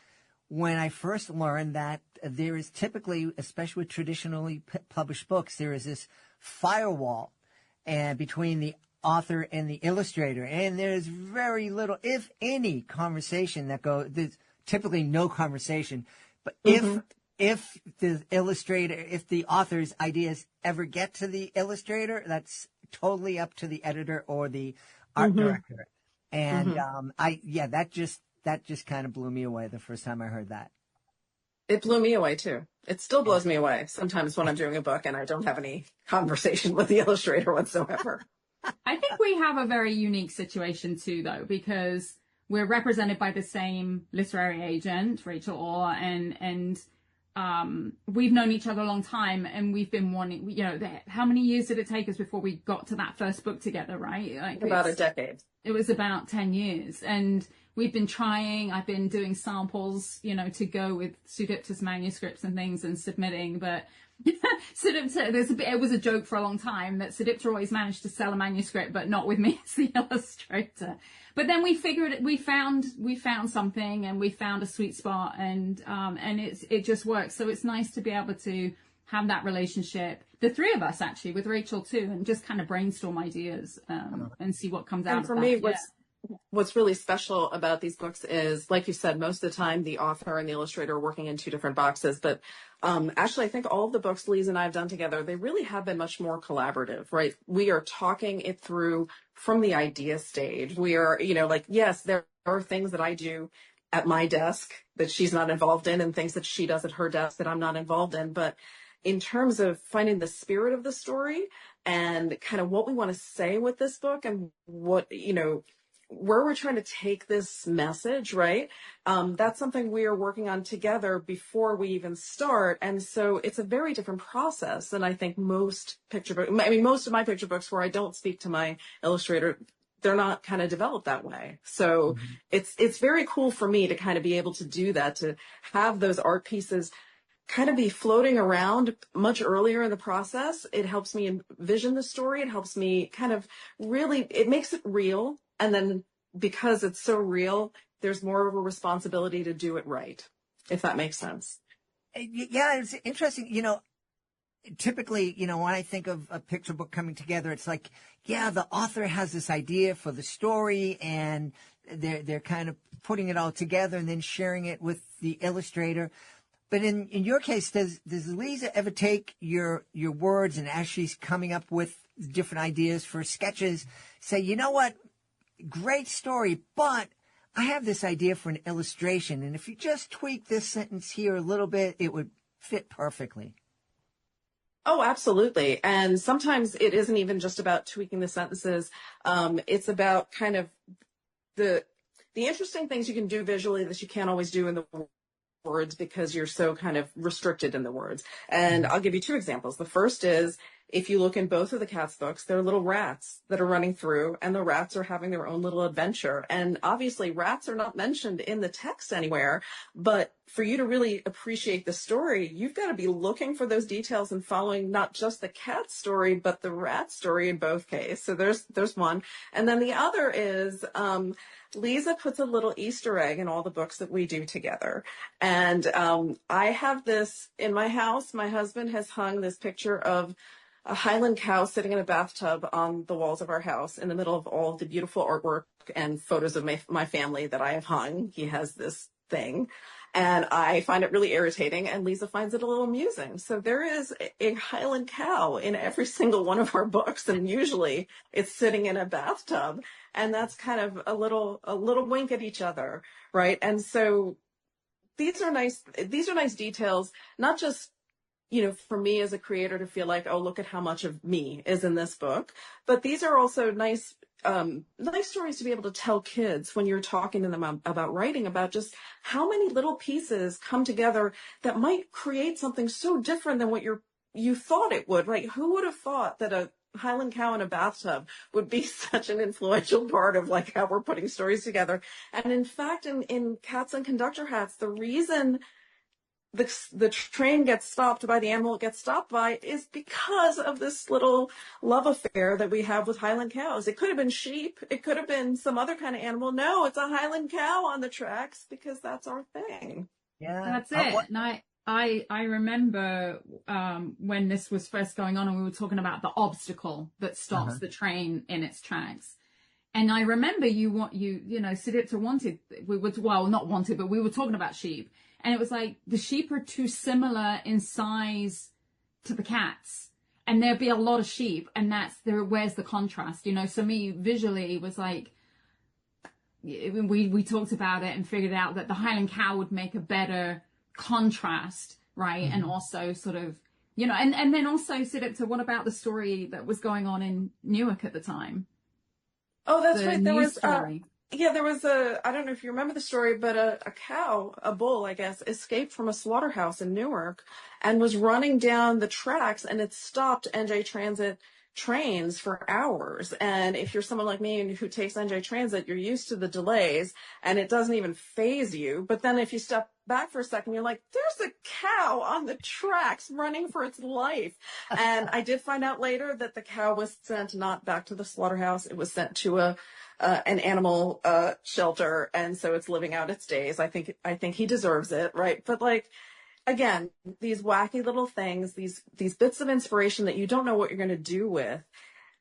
when I first learned that there is typically, especially with traditionally published books, there is this firewall between the author and the illustrator. And there's very little, if any, conversation that goes, there's typically no conversation. But if the author's ideas ever get to the illustrator, that's totally up to the editor or the art director. And that just kind of blew me away the first time I heard that. It blew me away too. It still blows me away sometimes when I'm doing a book and I don't have any conversation with the illustrator whatsoever. I think we have a very unique situation too, though, because we're represented by the same literary agent, Rachel Orr, and we've known each other a long time, and we've been wanting, how many years did it take us before we got to that first book together, right? Like, about a decade. It was about 10 years, and we've been trying. I've been doing samples, to go with Sudipta's manuscripts and things and submitting, but Sudipta, it was a joke for a long time that Sudipta always managed to sell a manuscript, but not with me as the illustrator. But then we found something, and we found a sweet spot, and it just works. So it's nice to be able to have that relationship, the three of us actually, with Rachel too, and just kind of brainstorm ideas and see what comes out. And for me, what's really special about these books is, like you said, most of the time the author and the illustrator are working in two different boxes. But actually, I think all of the books Lisa and I have done together, they really have been much more collaborative, right? We are talking it through from the idea stage. We are, yes, there are things that I do at my desk that she's not involved in, and things that she does at her desk that I'm not involved in. But in terms of finding the spirit of the story and kind of what we want to say with this book and what, where we're trying to take this message, right? That's something we are working on together before we even start. And so it's a very different process than I think most picture books. I mean, most of my picture books where I don't speak to my illustrator, they're not kind of developed that way. So it's very cool for me to kind of be able to do that, to have those art pieces kind of be floating around much earlier in the process. It helps me envision the story. It helps me kind of really, it makes it real. And then because it's so real, there's more of a responsibility to do it right, if that makes sense. Yeah, it's interesting. Typically, when I think of a picture book coming together, it's like, yeah, the author has this idea for the story and they're kind of putting it all together and then sharing it with the illustrator. But in your case, does Lisa ever take your words and as she's coming up with different ideas for sketches, say, you know what, great story, but I have this idea for an illustration, and if you just tweak this sentence here a little bit, it would fit perfectly. Oh, absolutely. And sometimes it isn't even just about tweaking the sentences. It's about kind of the interesting things you can do visually that you can't always do in the words because you're so kind of restricted in the words. And I'll give you two examples. The first is, if you look in both of the Cats books, there are little rats that are running through, and the rats are having their own little adventure. And obviously rats are not mentioned in the text anywhere, but for you to really appreciate the story, you've got to be looking for those details and following not just the cat story, but the rat story in both cases. So there's one. And then the other is, Lisa puts a little Easter egg in all the books that we do together. And I have this in my house. My husband has hung this picture of a Highland cow sitting in a bathtub on the walls of our house in the middle of all of the beautiful artwork and photos of my family that I have hung. He has this thing, and I find it really irritating, and Lisa finds it a little amusing. So there is a Highland cow in every single one of our books, and usually it's sitting in a bathtub, and that's kind of a little wink at each other, right? And so these are nice details, not just for me as a creator to feel like, oh, look at how much of me is in this book. But these are also nice stories to be able to tell kids when you're talking to them about writing, about just how many little pieces come together that might create something so different than what you thought it would, right? Who would have thought that a Highland cow in a bathtub would be such an influential part of like how we're putting stories together? And in fact, in Cats and Conductor Hats, the reason the train gets stopped by the animal it gets stopped by is because of this little love affair that we have with Highland cows. It could have been sheep. It could have been some other kind of animal. No, it's a Highland cow on the tracks because that's our thing. Yeah, that's it. And I remember when this was first going on and we were talking about the obstacle that stops the train in its tracks. And I remember Sidipta wanted, we were talking about sheep. And it was like, the sheep are too similar in size to the cats. And there'd be a lot of sheep. And where's the contrast? So me, visually, it was like, we talked about it and figured out that the Highland cow would make a better contrast, right? And also sort of, and then also, Sidipta, what about the story that was going on in Newark at the time? Oh, that's right. There was story. There was I don't know if you remember the story, but a bull, I guess, escaped from a slaughterhouse in Newark and was running down the tracks, and it stopped NJ Transit trains for hours. And if you're someone like me who takes NJ Transit, you're used to the delays and it doesn't even faze you. But then if you step back for a second, you're like, there's a cow on the tracks running for its life. And I did find out later that the cow was sent not back to the slaughterhouse. It was sent to an animal shelter, and so it's living out its days. I think he deserves it, right? But like, again, these wacky little things, these bits of inspiration that you don't know what you're going to do with,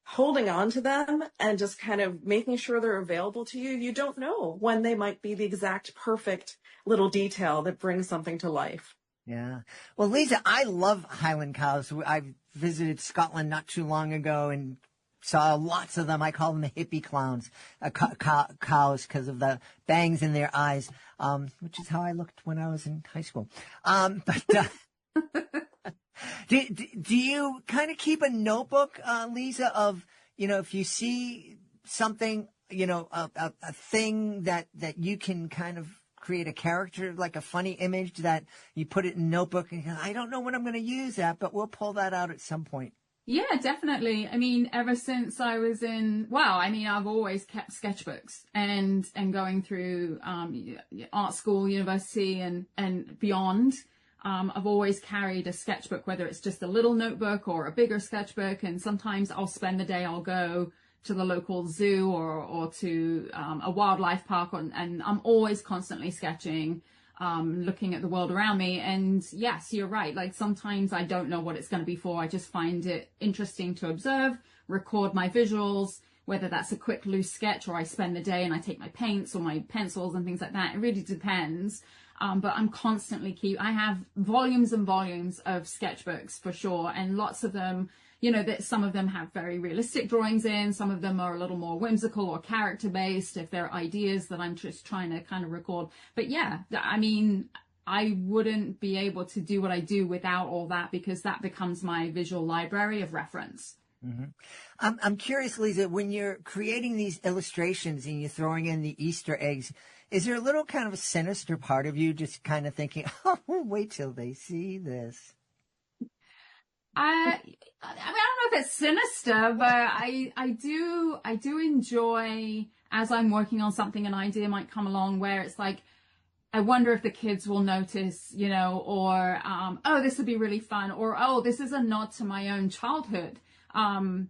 holding on to them and just kind of making sure they're available to you. You don't know when they might be the exact perfect little detail that brings something to life. Yeah. Well, Lisa, I love Highland cows. I visited Scotland not too long ago and saw lots of them. I call them the hippie clowns, cows, because of the bangs in their eyes, which is how I looked when I was in high school. Do you kind of keep a notebook, Lisa, of, if you see something, a thing that you can kind of create a character, like a funny image that you put it in a notebook and I don't know when I'm going to use that, but we'll pull that out at some point. Yeah, definitely. I mean, ever since I was I've always kept sketchbooks and going through art school, university and beyond. I've always carried a sketchbook, whether it's just a little notebook or a bigger sketchbook. And sometimes I'll spend the day, I'll go to the local zoo or to a wildlife park, and I'm always constantly sketching, looking at the world around me. And yes, you're right. Like sometimes I don't know what it's going to be for. I just find it interesting to observe, record my visuals, whether that's a quick loose sketch or I spend the day and I take my paints or my pencils and things like that. It really depends. But I'm constantly I have volumes and volumes of sketchbooks for sure. And lots of them, that some of them have very realistic drawings in. Some of them are a little more whimsical or character based if they're ideas that I'm just trying to kind of record. But yeah, I mean, I wouldn't be able to do what I do without all that, because that becomes my visual library of reference. Mm-hmm. I'm curious, Lisa, when you're creating these illustrations and you're throwing in the Easter eggs, is there a little kind of a sinister part of you just kind of thinking, oh, wait till they see this? I don't know if it's sinister, but I do enjoy, as I'm working on something, an idea might come along where it's like, I wonder if the kids will notice, or, oh, this would be really fun, or, oh, this is a nod to my own childhood, and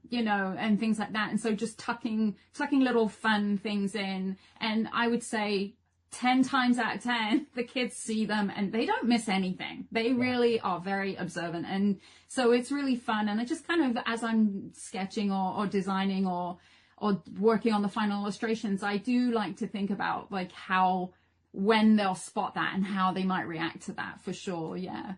things like that. And so just tucking little fun things in. And I would say 10 times out of 10, the kids see them and they don't miss anything. They really are very observant. And so it's really fun. And I just kind of, as I'm sketching or designing or working on the final illustrations, I do like to think about like when they'll spot that and how they might react to that, for sure. Yeah.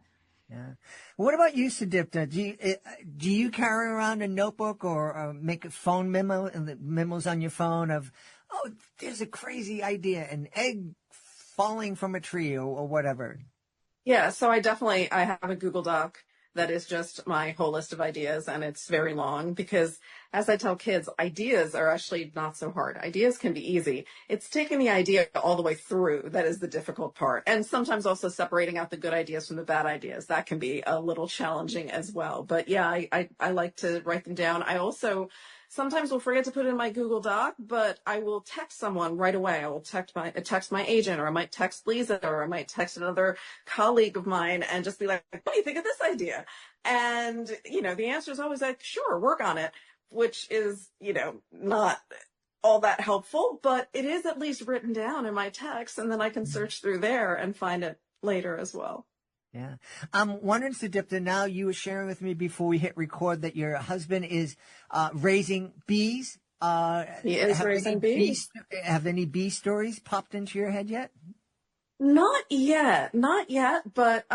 Yeah. What about you, Sudipta? Do you carry around a notebook or make a phone memos on your phone of, oh, there's a crazy idea, an egg falling from a tree or whatever? Yeah, so I have a Google Doc that is just my whole list of ideas, and it's very long because, as I tell kids, ideas are actually not so hard. Ideas can be easy. It's taking the idea all the way through that is the difficult part. And sometimes also separating out the good ideas from the bad ideas. That can be a little challenging as well. But yeah, I like to write them down. I also sometimes will forget to put it in my Google Doc, but I will text someone right away. I will text my agent, or I might text Lisa, or I might text another colleague of mine and just be like, what do you think of this idea? And, the answer is always like, sure, work on it, which is, not all that helpful, but it is at least written down in my text, and then I can search through there and find it later as well. Yeah. I'm wondering, Sudipta, now you were sharing with me before we hit record that your husband is raising bees. He is raising bees. Have any bee stories popped into your head yet? Not yet, but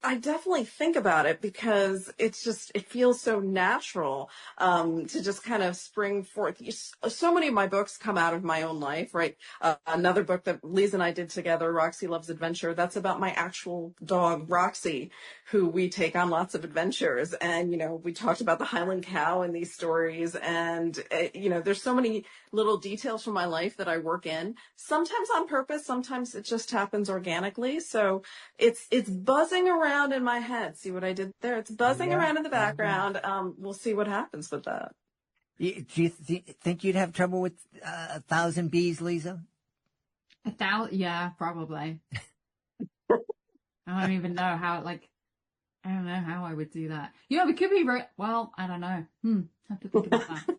I definitely think about it because it feels so natural to just kind of spring forth. So many of my books come out of my own life, right? Another book that Lisa and I did together, Roxy Loves Adventure, that's about my actual dog, Roxy, who we take on lots of adventures. And, we talked about the Highland cow in these stories. And, there's so many little details from my life that I work in, sometimes on purpose, sometimes it just happens organically. So it's buzzing around in my head. See what I did there? It's buzzing around in the background. We'll see what happens with that. Do you think you'd have trouble with 1,000 bees, Lisa? 1,000? Yeah, probably. I don't even know how, I don't know how I would do that. We could be I don't know. Have to think about that.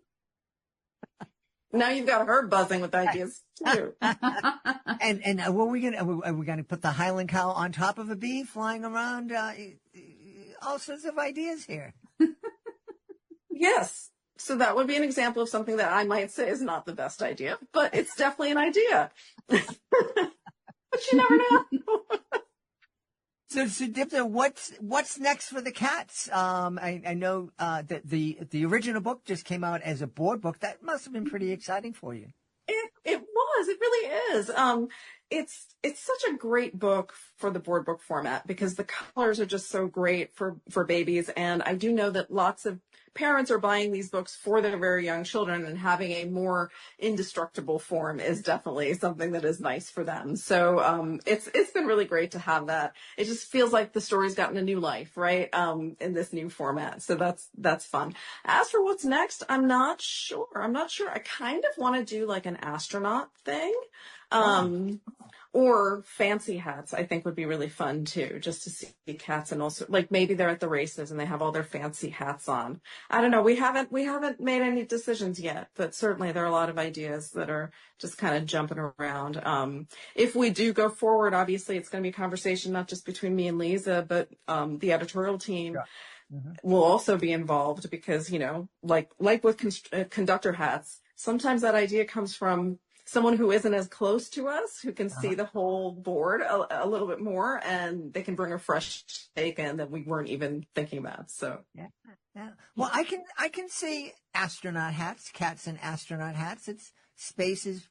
Now you've got her buzzing with ideas too. And are we gonna put the Highland cow on top of a bee flying around? All sorts of ideas here. Yes. So that would be an example of something that I might say is not the best idea, but it's definitely an idea. But you never know. So Dipta, what's next for the cats? I know that the original book just came out as a board book. That must have been pretty exciting for you. It was. It really is. It's such a great book for the board book format because the colors are just so great for babies. And I do know that lots of parents are buying these books for their very young children, and having a more indestructible form is definitely something that is nice for them. So it's been really great to have that. It just feels like the story's gotten a new life, right? In this new format. So that's fun. As for what's next, I'm not sure. I kind of want to do like an astronaut thing. Or fancy hats, I think would be really fun too, just to see cats, and also like maybe they're at the races and they have all their fancy hats on. I don't know. We haven't made any decisions yet, but certainly there are a lot of ideas that are just kind of jumping around. If we do go forward, obviously it's going to be a conversation not just between me and Lisa, but the editorial team. Yeah. Mm-hmm. Will also be involved because, like with conductor hats, sometimes that idea comes from someone who isn't as close to us, who can see the whole board a little bit more, and they can bring a fresh take in that we weren't even thinking about. So yeah. Well, I can see astronaut hats, cats in astronaut hats. It's spaces,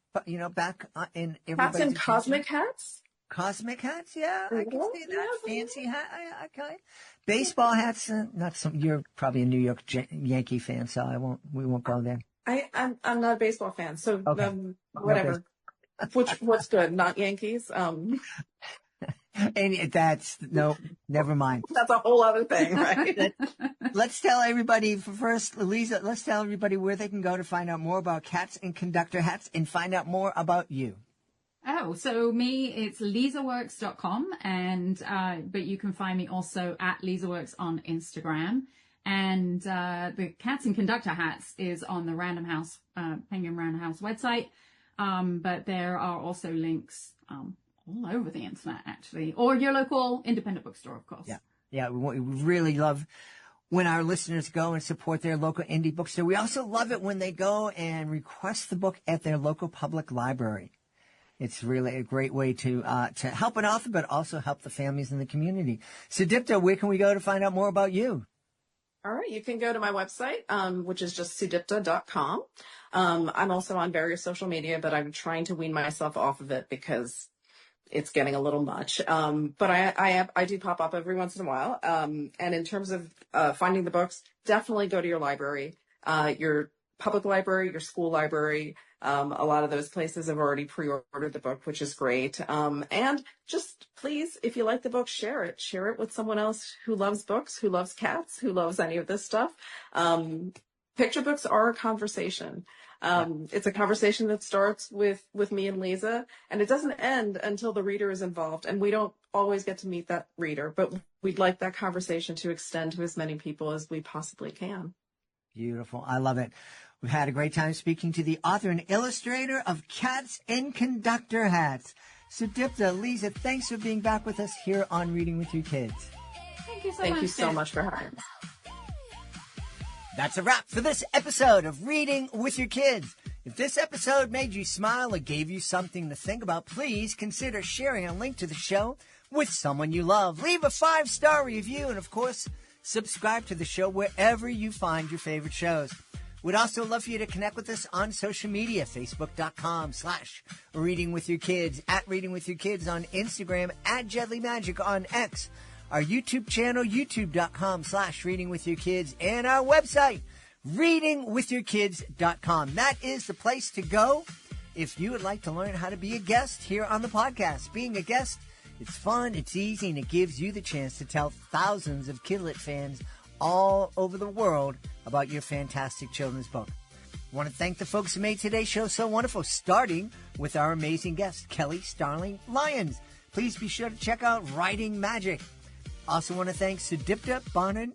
back in everybody's hats and attention. Cosmic hats. Cosmic hats, yeah, I can see that. Fancy hat, okay. Baseball hats, not some. You're probably a New York Yankee fan, so we won't go there. I'm not a baseball fan, so okay. Whatever. What's good? Not Yankees. And never mind. That's a whole other thing, right? Let's tell everybody first, Lisa. Let's tell everybody where they can go to find out more about cats and conductor hats and find out more about you. Oh, so it's lisaworks.com, but you can find me also at lisaworks on Instagram. And the Cats and Conductor Hats is on the Random House, Penguin Random House website. But there are also links all over the internet, actually, or your local independent bookstore, of course. Yeah. We really love when our listeners go and support their local indie bookstore. We also love it when they go and request the book at their local public library. It's really a great way to help an author, but also help the families in the community. So, Dipta, where can we go to find out more about you? All right, you can go to my website, which is just sudipta.com. I'm also on various social media, but I'm trying to wean myself off of it because it's getting a little much. But I do pop up every once in a while. And in terms of finding the books, definitely go to your library, your public library, your school library. A lot of those places have already pre-ordered the book, which is great. And just please, if you like the book, share it. Share it with someone else who loves books, who loves cats, who loves any of this stuff. Picture books are a conversation. It's a conversation that starts with me and Lisa, and it doesn't end until the reader is involved. And we don't always get to meet that reader, but we'd like that conversation to extend to as many people as we possibly can. Beautiful. I love it. We've had a great time speaking to the author and illustrator of Cats and Conductor Hats. Sudipta, Lisa, thanks for being back with us here on Reading with Your Kids. Thank you so much for having us. That's a wrap for this episode of Reading with Your Kids. If this episode made you smile or gave you something to think about, please consider sharing a link to the show with someone you love. Leave a 5-star review and, of course, subscribe to the show wherever you find your favorite shows. We'd also love for you to connect with us on social media, facebook.com/readingwithyourkids, at Reading With Your Kids on Instagram, at Jedley Magic on X, our YouTube channel, youtube.com/readingwithyourkids, and our website, readingwithyourkids.com. That is the place to go if you would like to learn how to be a guest here on the podcast. Being a guest, it's fun, it's easy, and it gives you the chance to tell thousands of Kidlit fans all over the world about your fantastic children's book. I want to thank the folks who made today's show so wonderful, starting with our amazing guest, Kelly Starling Lyons. Please be sure to check out Writing Magic. Also want to thank Sudipta Quellen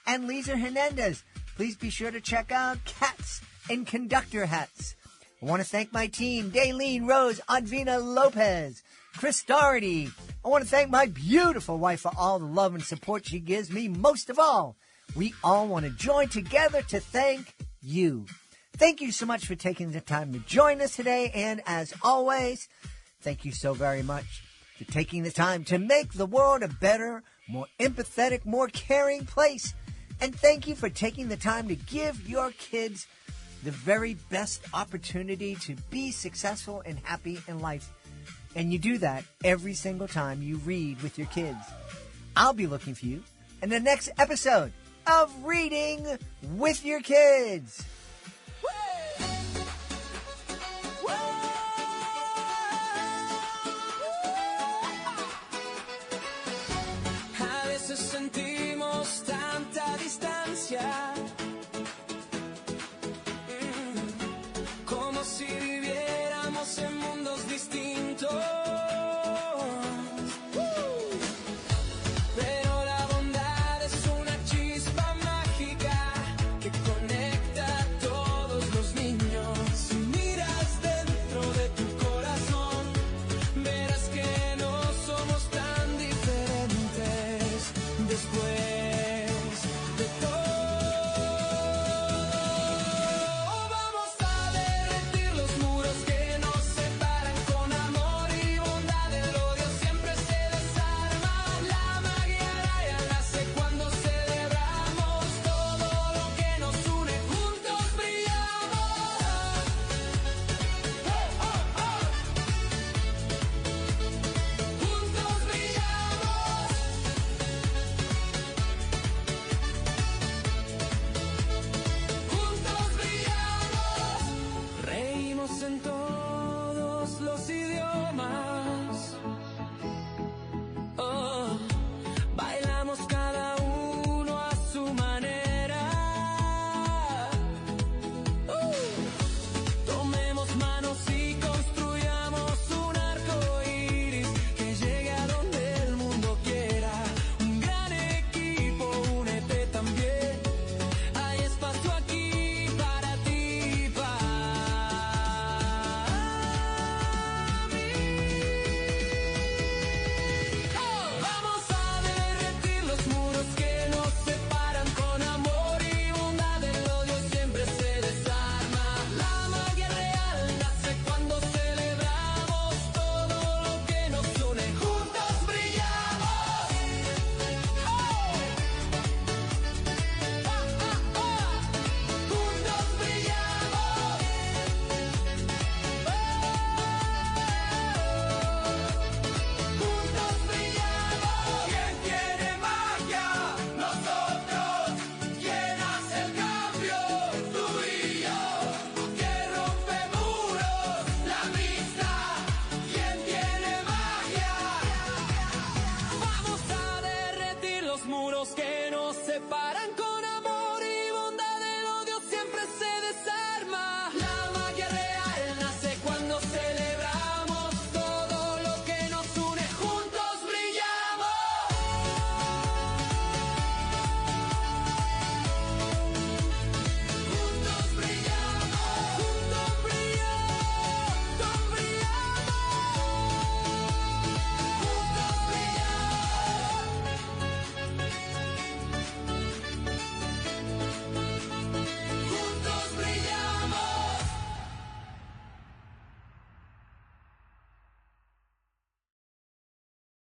and Lisa Hernandez. Please be sure to check out Cats and Conductor Hats. I want to thank my team, Daylene Rose, Advina Lopez, Chris Doherty. I want to thank my beautiful wife for all the love and support she gives me. Most of all, we all want to join together to thank you. Thank you so much for taking the time to join us today. And as always, thank you so very much for for taking the time to make the world a better, more empathetic, more caring place. And thank you for taking the time to give your kids the very best opportunity to be successful and happy in life. And you do that every single time you read with your kids. I'll be looking for you in the next episode of Reading with Your Kids. A veces sentimos tanta distancia, como si viviéramos en mundos distintos. Pero la bondad es una chispa mágica que conecta a todos los niños. Si miras dentro de tu corazón, verás que no somos tan diferentes. Después de todo, vamos a derretir los muros que nos separan. Con amor y bondad el odio siempre se desarma. La magia real nace cuando celebramos todo lo que nos une. Juntos brillamos. Juntos brillamos. Juntos brillamos. Reímos en todos los idiomas. Oh, bailamos cada uno a su manera. Tomemos manos y construyamos un arco iris que llegue a donde el mundo quiera. Un gran equipo, únete también. Hay espacio aquí para ti y para mí. Vamos a derretir los muros que nos separan. Con amor y bondad el odio siempre se desarma. La magia real nace cuando celebramos todo lo que nos une. Juntos brillamos. Juntos brillamos. Juntos brillamos. ¿Quién tiene magia? Nosotros. ¿Quién hace el cambio? Tú y yo. ¿Quién rompe muros? La amistad. ¿Quién tiene magia? Vamos a derretir los muros que nos separan.